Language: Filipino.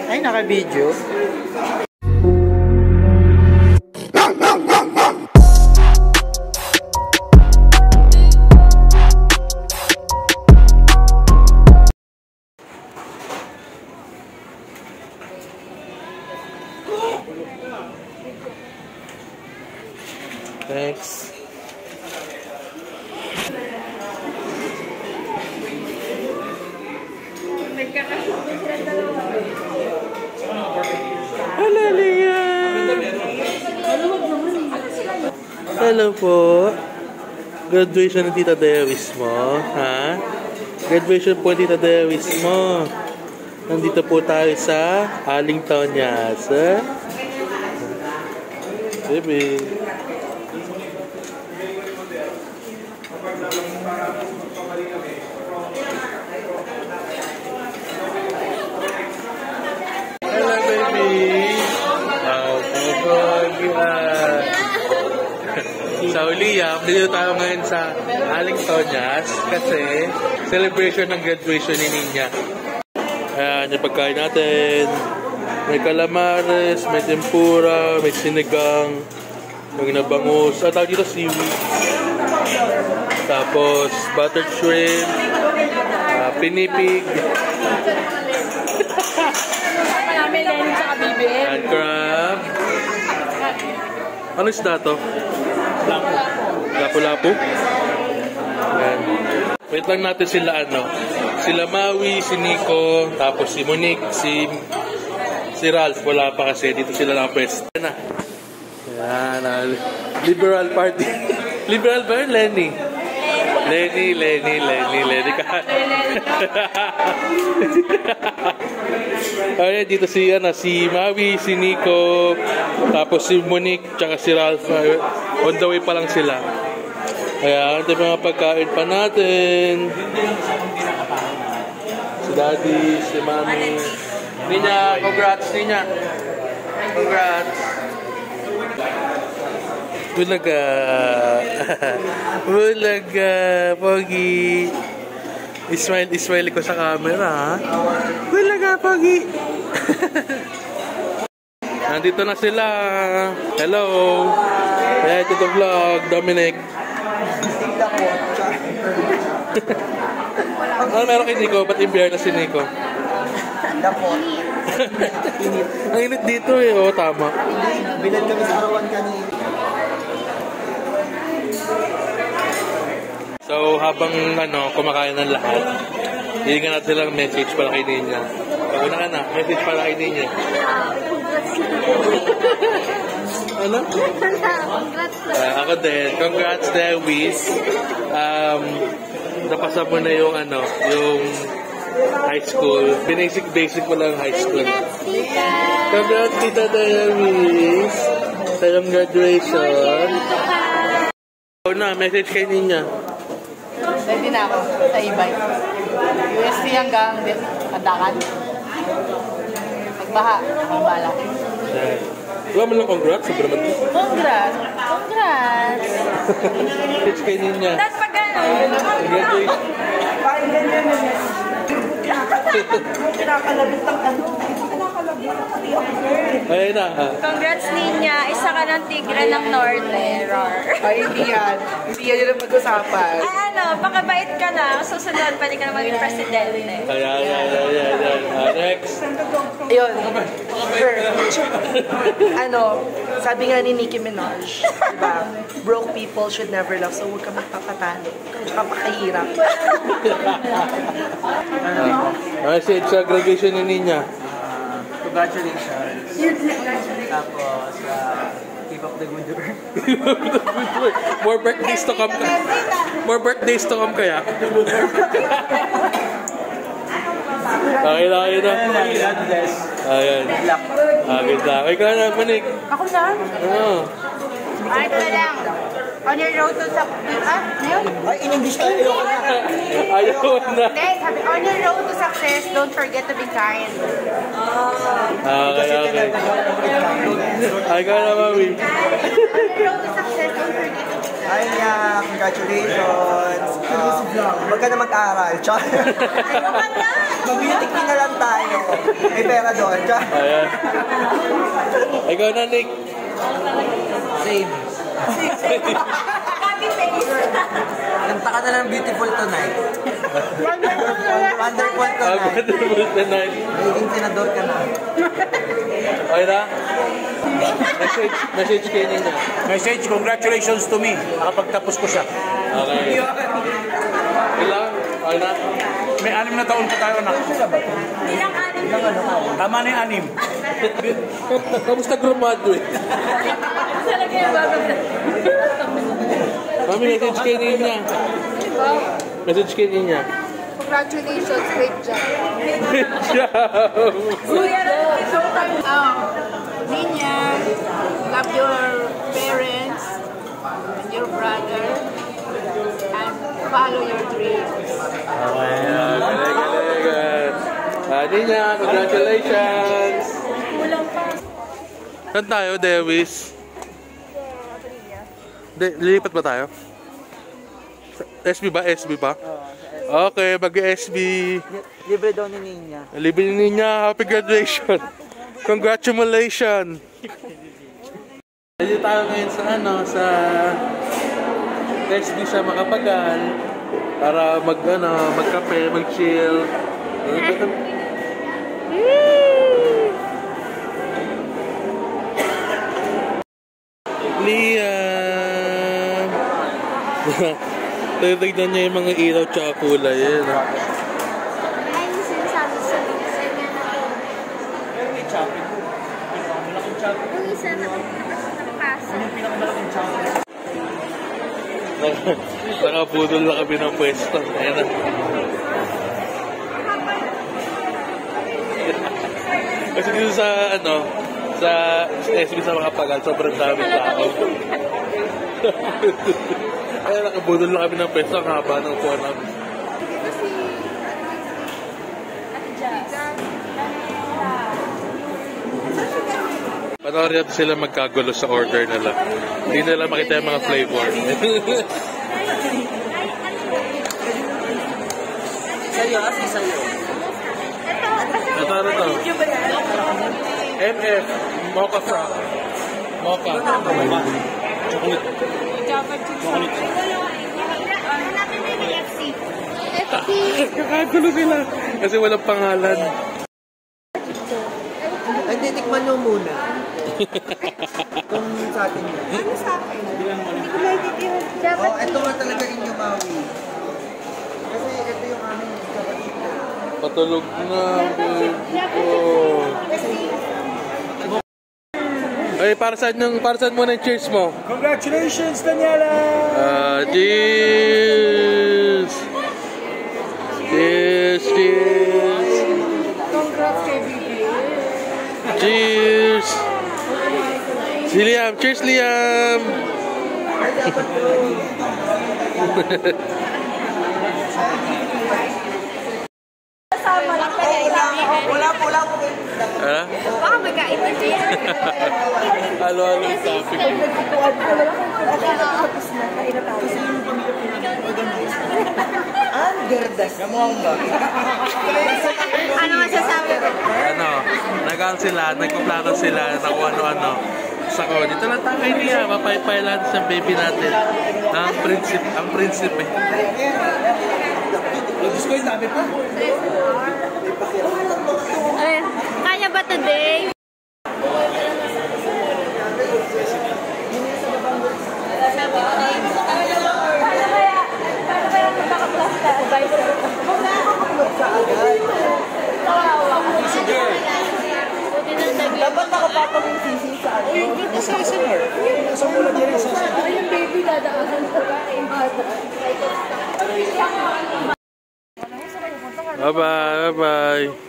Ay, naka-video. Thanks. Hello po. Graduation ng Tita Dewis mo, ha? Graduation po ng Tita Dewis mo. Nandito po tayo sa Aling Tonyas, ha? Baby. Hello, baby. Sa Uliyam, dito tayo ngayon sa Aling Tonyas kasi celebration ng graduation ni Ninya. Ayan, yung pagkain natin. May calamares, may tempura, may sinigang, may nabangus, tawag dito seaweed. Tapos buttered shrimp, pinipig, and crab. Ano isda to? Lapu-lapu. Ayan. Wait lang natin sila sila Maui, si Nico, tapos si Monique, si Ralph. Wala pa kasi dito sila nakapwes. Ayan. Liberal party. Liberal ba yun? Lenny ka. Ayan, dito si Maui, si Nico, tapos si Monique, tsaka si Ralph. On the way pa lang sila. Ayan, ito mga pagkain pa natin. Si Daddy, si Mami. Ninya, congrats, Ninya. Congrats. Bulaga. Bulaga, Pogi. Ismail ko sa camera, ha? Bulaga, Pogi. Nandito na sila. Hello. Hey, ito the vlog, Dominic. Ano meron kay Nico? Ba't i-bear na si Nico? Ang init dito eh. Oo, tama. Bilad kami sa arawan kanina. So, habang kumakain ng lahat, hihingan natin lang message para kay Ninya. Una ka na, message para kay Ninya. Ano? Ako din. Congrats, Dewis. Napasa mo na yung high school. Basic mo lang high school. Congrats, Tita Dewis. Sa iyong graduation. Message kay Ninya. Ready na ako sa e-bike. UST hanggang Kandakan. Magbaha. Ang bala. Wala mo lang congrats. Congrats. Message kay Ninya. Tapos pag graduation. Parang ganyan na yan. Kinakalabit ang Ayun na. Congrats, Ninya. Isa ka ng tigre ng Norte. Ay, hindi yan. Hindi yan yung pag-usapan. Ay, pakabait ka na. Susunod, pwede ka na maging presidente. Ayan. Next. Ayun. Sabi nga ni Nicki Minaj, diba? Broke people should never love, so huwag ka magpapatalo. Kapakahirap. Message sa graduation ni Ninya. Congratulations. Tapos, keep up the good work. More birthdays to come. More birthdays to come kaya. Ayun na. God bless. Ayan. Good luck. Ikaw na, Manik. Ako na? Oo. Ay, ito na lang. On your road to success. Ay, in-English tayo. Ayaw na. Then, sabi, on your road to success, don't forget to be kind. Okay. Ikaw na, Mami. On your road to success, don't forget to be kind. Ay, congratulations. Huwag ka na mag-aral. Char. Mag-beauty na lang tayo. May pera doon. Ayan. Ikaw na, Nick. Same. Kanta ka na ng Beautiful Tonight. Wonderful Tonight. Wonderful Tonight. Magiging senador ka na. Okay na? Message kayo ninyo. Message, congratulations to me. Nakapagtapos ko siya. Okay. Ilang? Okay na? May 6 na taon pa tayo, anak. Tama na yung 6. Kamusta graduate? Mami, message kayo ninyo. Message kayo ninyo. Congratulations, great job. Good job! Ninya, love your parents and your brother and follow your dreams. Okay, galing. Ninya, congratulations! Saan tayo, Dewis? Lilipat ba tayo? SB ba? SB ba? Okay, mag-SB. Libre daw ni Ninya. Libre ni Ninya. Happy graduation. Congratulations. Dito tayo ngayon sa SB sa Makapagal para magkape, mag-chill. Liam! Tignan niya yung mga ilaw tsaka kulay. Yan. Ay, sinasabi sa isa niya na yung isa na nakapasa. Nakabudol na kami ng pwesto. Ayan na. Kasi dito sa SB sa Makapagal, sobrang dami tao. Kaya nakabudol na kami ng pwesto, ang haba ng upuan namin. Panoorin natin sila magkagulo sa order nila. Hindi nila makita yung mga flavor. Sa'yo, sa'yo. Ito. MF, Mocha Frap. Mocha. Chocolate. Kakagulo sila. Kasi walang pangalan. Ay, titikman nyo muna. Kung sa atin yun. Ano sa akin? Hindi ko naititiran. Dapat Ito nga talaga inyo mawi. Kasi ito yung aming kapatid. Patulog na. Ay, para saan muna yung cheers mo? Congratulations, Daniela! Cheers! Cheers! Cheers! Congrats kay Bibi. Cheers! Si Liam! Cheers, Liam! Wala po. Ano? baka magkaiba siya. Halo-halo yung topic. Ano masasabi ko? Nagpaplano sila, na kung ano-ano. Sako, dito lang tayo kay Nia, mapaypaylan sa baby natin. Ang prinsipe. Diyos ko, yung dami pa. Ay, kaya ba today? Dapat nakapapag-sisi sa ano. Dito sa SNR. Sa mula din sa SNR. Yung baby dadaanan sa kain. Bye-bye. Bye-bye.